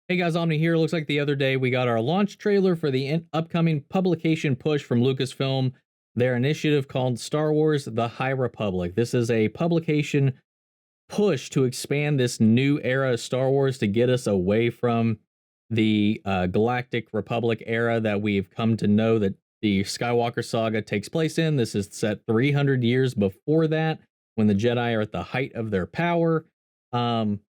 Hey guys, Omni here. Looks like the other day we got our launch trailer for the upcoming publication push from Lucasfilm, their initiative called Star Wars The High Republic. This is a publication push to expand this new era of Star Wars to get us away from the Galactic Republic era that we've come to know that the Skywalker saga takes place in. This is set 300 years before that, when the Jedi are at the height of their power. Um,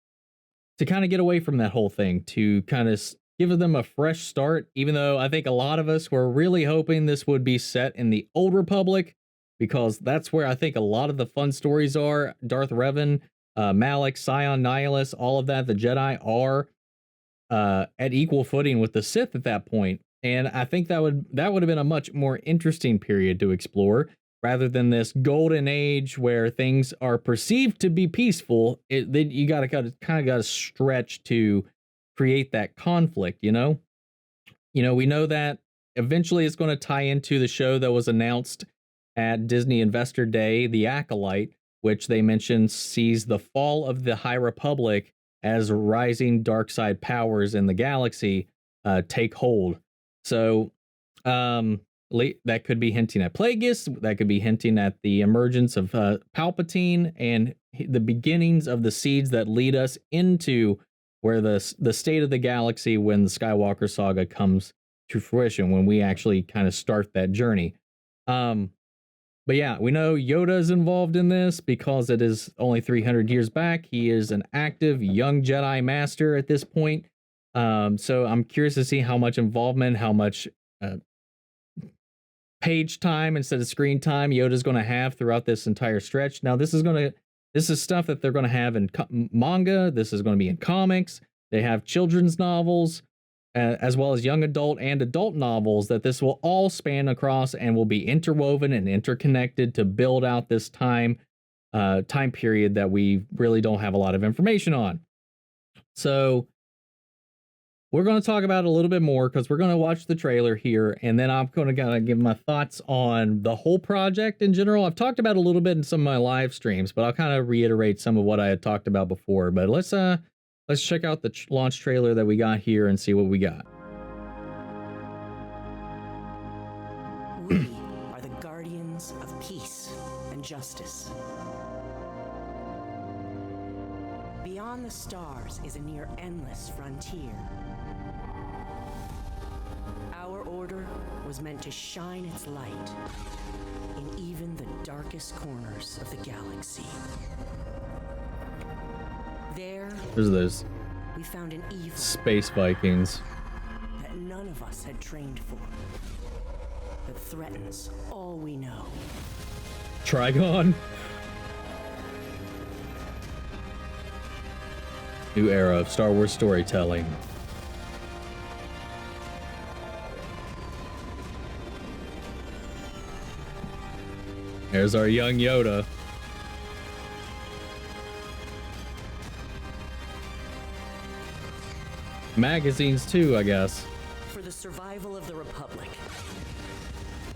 to kind of get away from that whole thing, to kind of give them a fresh start, even though I think a lot of us were really hoping this would be set in the Old Republic, because that's where I think a lot of the fun stories are. Darth Revan, Malak, Sion, Nihilus, all of that, the Jedi are at equal footing with the Sith at that point. And I think that would have been a much more interesting period to explore rather than this golden age where things are perceived to be peaceful. You got to stretch to create that conflict. We know that eventually it's going to tie into the show that was announced at Disney Investor Day, The Acolyte, which they mentioned sees the fall of the High Republic as rising dark side powers in the galaxy take hold. So that could be hinting at Plagueis. That could be hinting at the emergence of Palpatine and the beginnings of the seeds that lead us into where the state of the galaxy when the Skywalker saga comes to fruition, when we actually kind of start that journey. But yeah, we know Yoda is involved in this because it is only 300 years back. He is an active young Jedi Master at this point. So I'm curious to see how much involvement, how much page time instead of screen time Yoda's going to have throughout this entire stretch. Now, this is stuff that they're going to have in manga. This is going to be in comics. They have children's novels, as well as young adult and adult novels that this will all span across and will be interwoven and interconnected to build out this time period that we really don't have a lot of information on. So we're going to talk about it a little bit more because we're going to watch the trailer here, and then I'm going to give my thoughts on the whole project in general. I've talked about it a little bit in some of my live streams, but I'll kind of reiterate some of what I had talked about before. But let's check out the launch trailer that we got here and see what we got. We are the guardians of peace and justice. Beyond the stars is a near endless frontier. Our order was meant to shine its light in even the darkest corners of the galaxy. There's those we found an evil space Vikings that none of us had trained for, that threatens all we know. Trigon. New era of Star Wars storytelling. There's our young Yoda. Magazines too, I guess. For the survival of the Republic,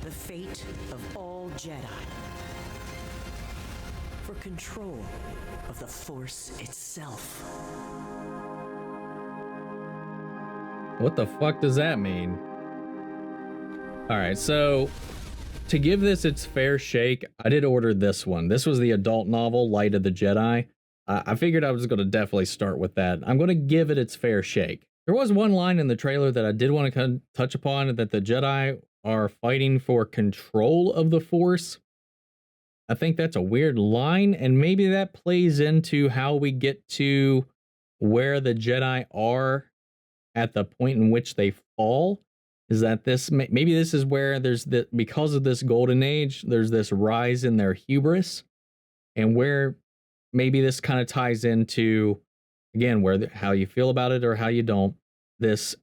the fate of all Jedi, for control of the Force itself. What the fuck does that mean? Alright, so to give this its fair shake, I did order this one. This was the adult novel, Light of the Jedi. I figured I was going to definitely start with that. I'm going to give it its fair shake. There was one line in the trailer that I did want to touch upon, that the Jedi are fighting for control of the Force. I think that's a weird line, and maybe that plays into how we get to where the Jedi are at the point in which they fall. Is that maybe this is where because of this golden age, there's this rise in their hubris, and where maybe this kind of ties into, again, how you feel about it or how you don't, this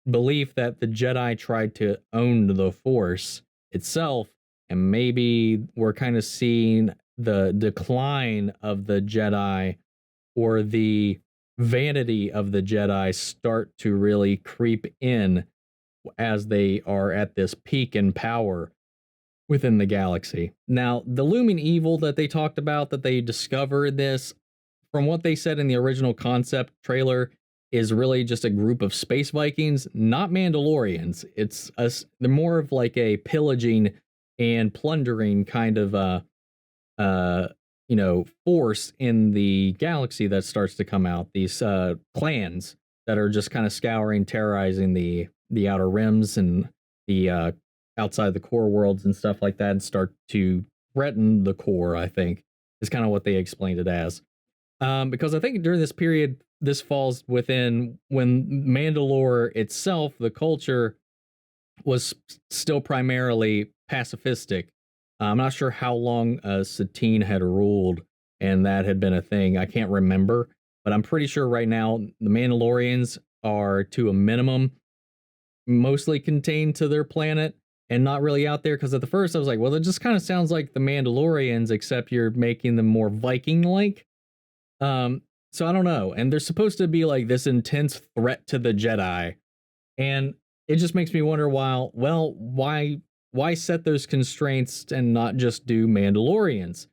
belief that the Jedi tried to own the Force itself, and maybe we're kind of seeing the decline of the Jedi, or the vanity of the Jedi start to really creep in as they are at this peak in power within the galaxy. Now, the looming evil that they talked about, that they discovered this, from what they said in the original concept trailer, is really just a group of space Vikings, not Mandalorians. It's us. They're more of like a pillaging and plundering kind of uh force in the galaxy that starts to come out. These clans that are just kind of scouring, terrorizing the outer rims and the outside the core worlds and stuff like that, and start to threaten the core. I think is kind of what they explained it as. Because I think during this period, this falls within when Mandalore itself, the culture was still primarily pacifistic. I'm not sure how long Satine had ruled and that had been a thing. I can't remember, but I'm pretty sure right now the Mandalorians are to a minimum mostly contained to their planet and not really out there. Because at the first I was like, well, it just kind of sounds like the Mandalorians, except you're making them more Viking-like. So I don't know. And they're supposed to be like this intense threat to the Jedi. And it just makes me wonder why set those constraints and not just do Mandalorians?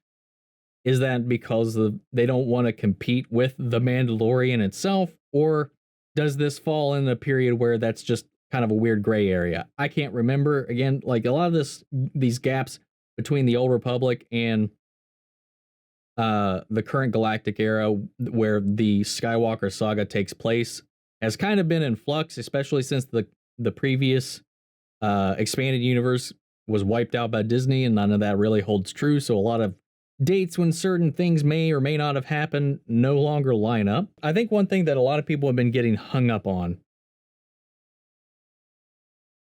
Is that because they don't want to compete with the Mandalorian itself, or does this fall in a period where that's just kind of a weird gray area? I can't remember. Again, like a lot of these gaps between the Old Republic and the current galactic era where the Skywalker saga takes place has kind of been in flux, especially since the previous expanded universe was wiped out by Disney, and none of that really holds true. So a lot of dates when certain things may or may not have happened no longer line up. I think one thing that a lot of people have been getting hung up on,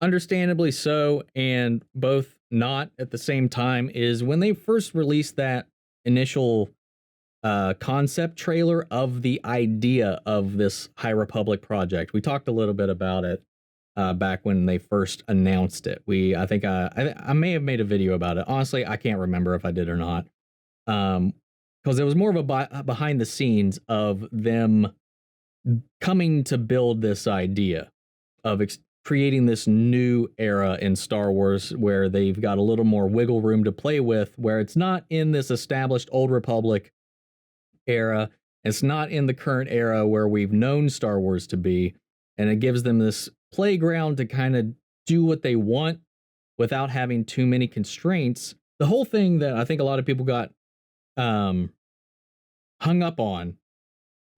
understandably so, and both not at the same time, is when they first released that initial concept trailer of the idea of this High Republic project. We talked a little bit about it back when they first announced it. I think I may have made a video about it. Honestly, I can't remember if I did or not. Because it was more of a behind the scenes of them coming to build this idea of creating this new era in Star Wars where they've got a little more wiggle room to play with, where it's not in this established Old Republic era. It's not in the current era where we've known Star Wars to be. And it gives them this playground to kind of do what they want without having too many constraints. The whole thing that I think a lot of people got hung up on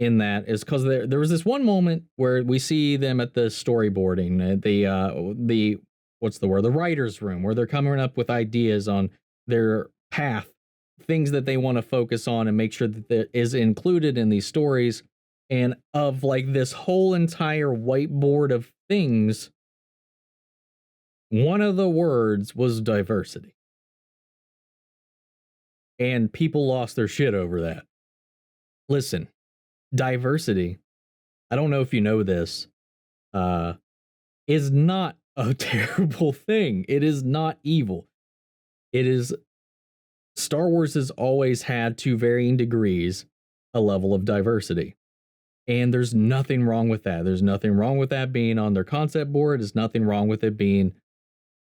in that is because there was this one moment where we see them at the storyboarding, the what's the word, the writer's room, where they're coming up with ideas on their path, things that they want to focus on and make sure that is included in these stories. And of like this whole entire whiteboard of things, one of the words was diversity. And people lost their shit over that. Listen, diversity, I don't know if you know this, is not a terrible thing. It is not evil. It is, Star Wars has always had, to varying degrees, a level of diversity. And there's nothing wrong with that. There's nothing wrong with that being on their concept board. There's nothing wrong with it being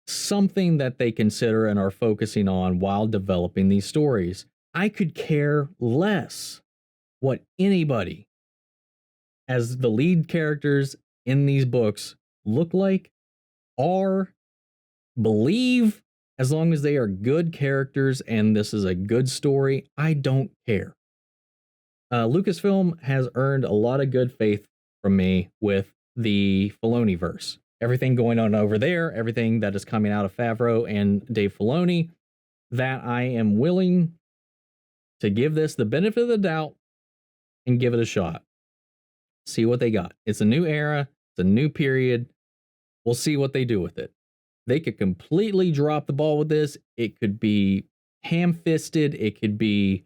something that they consider and are focusing on while developing these stories. I could care less what anybody as the lead characters in these books look like, are, believe, as long as they are good characters and this is a good story. I don't care. Lucasfilm has earned a lot of good faith from me with the Filoni-verse. Everything going on over there, everything that is coming out of Favreau and Dave Filoni, that I am willing to give this the benefit of the doubt and give it a shot. See what they got. It's a new era. It's a new period. We'll see what they do with it. They could completely drop the ball with this. It could be ham-fisted. It could be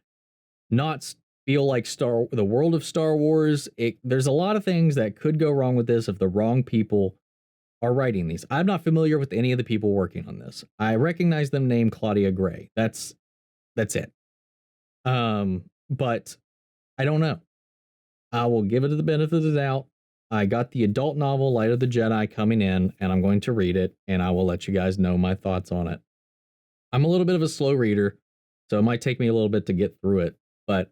not feel like the world of Star Wars. There's a lot of things that could go wrong with this if the wrong people are writing these. I'm not familiar with any of the people working on this. I recognize them named Claudia Gray. That's it. But I don't know. I will give it the benefit of the doubt. I got the adult novel Light of the Jedi coming in, and I'm going to read it, and I will let you guys know my thoughts on it. I'm a little bit of a slow reader, so it might take me a little bit to get through it, but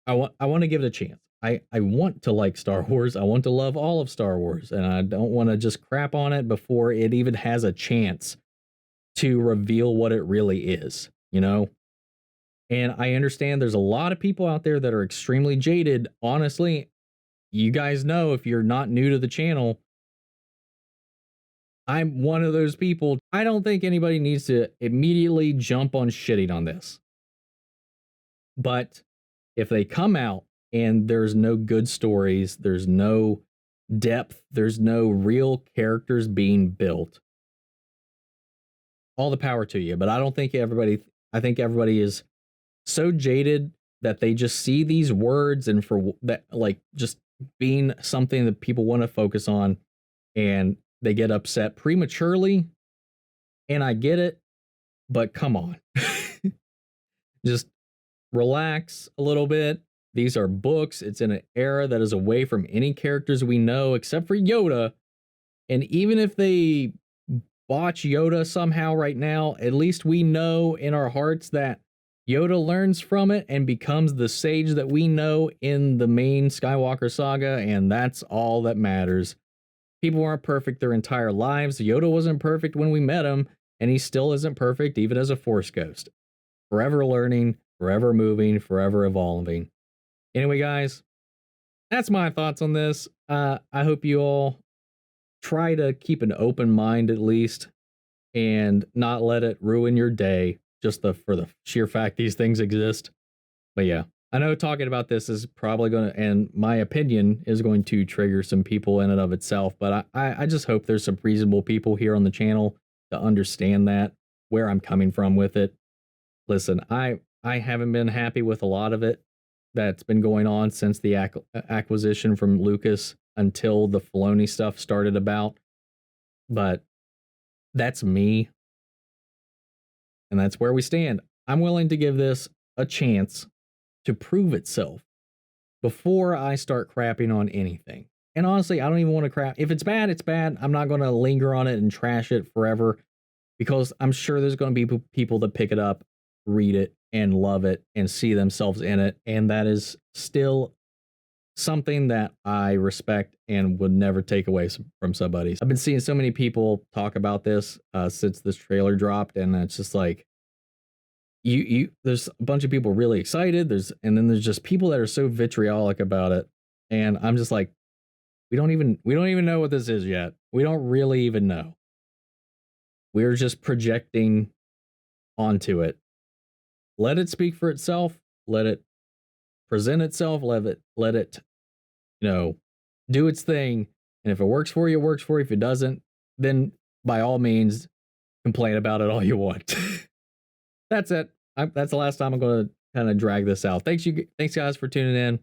I want to give it a chance. I want to like Star Wars. I want to love all of Star Wars, and I don't want to just crap on it before it even has a chance to reveal what it really is, you know? And I understand there's a lot of people out there that are extremely jaded. Honestly, you guys know, if you're not new to the channel, I'm one of those people. I don't think anybody needs to immediately jump on shitting on this. But if they come out and there's no good stories, there's no depth, there's no real characters being built, all the power to you. But I think everybody is so jaded that they just see these words and for that, like, just being something that people want to focus on, and they get upset prematurely. And I get it, but come on. Just relax a little bit. These are books. It's in an era that is away from any characters we know except for Yoda. And even if they botch Yoda somehow right now, at least we know in our hearts that Yoda learns from it and becomes the sage that we know in the main Skywalker saga, and that's all that matters. People aren't perfect their entire lives. Yoda wasn't perfect when we met him, and he still isn't perfect even as a Force ghost. Forever learning, forever moving, forever evolving. Anyway, guys, that's my thoughts on this. I hope you all try to keep an open mind at least, and not let it ruin your day just for the sheer fact these things exist. But yeah, I know talking about this is probably going to, and my opinion is going to trigger some people in and of itself, but I just hope there's some reasonable people here on the channel to understand that, where I'm coming from with it. Listen, I haven't been happy with a lot of it that's been going on since the acquisition from Lucas until the Filoni stuff started about, but that's me. And that's where we stand. I'm willing to give this a chance to prove itself before I start crapping on anything. And honestly, I don't even want to crap. If it's bad, it's bad. I'm not going to linger on it and trash it forever, because I'm sure there's going to be people that pick it up, read it, and love it, and see themselves in it. And that is still something that I respect and would never take away from somebody. I've been seeing so many people talk about this since this trailer dropped, and it's just like, there's a bunch of people really excited, and then there's just people that are so vitriolic about it, and I'm just like, we don't even know what this is yet. We don't really even know. We're just projecting onto it. Let it speak for itself. Let it present itself. Let it, do its thing. And if it works for you, it works for you. If it doesn't, then by all means, complain about it all you want. That's it. That's the last time I'm going to kind of drag this out. Thanks guys for tuning in.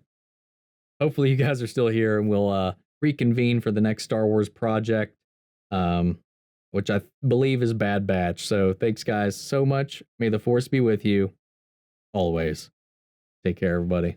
Hopefully you guys are still here, and we'll reconvene for the next Star Wars project, which I believe is Bad Batch. So thanks guys so much. May the Force be with you always. Take care, everybody.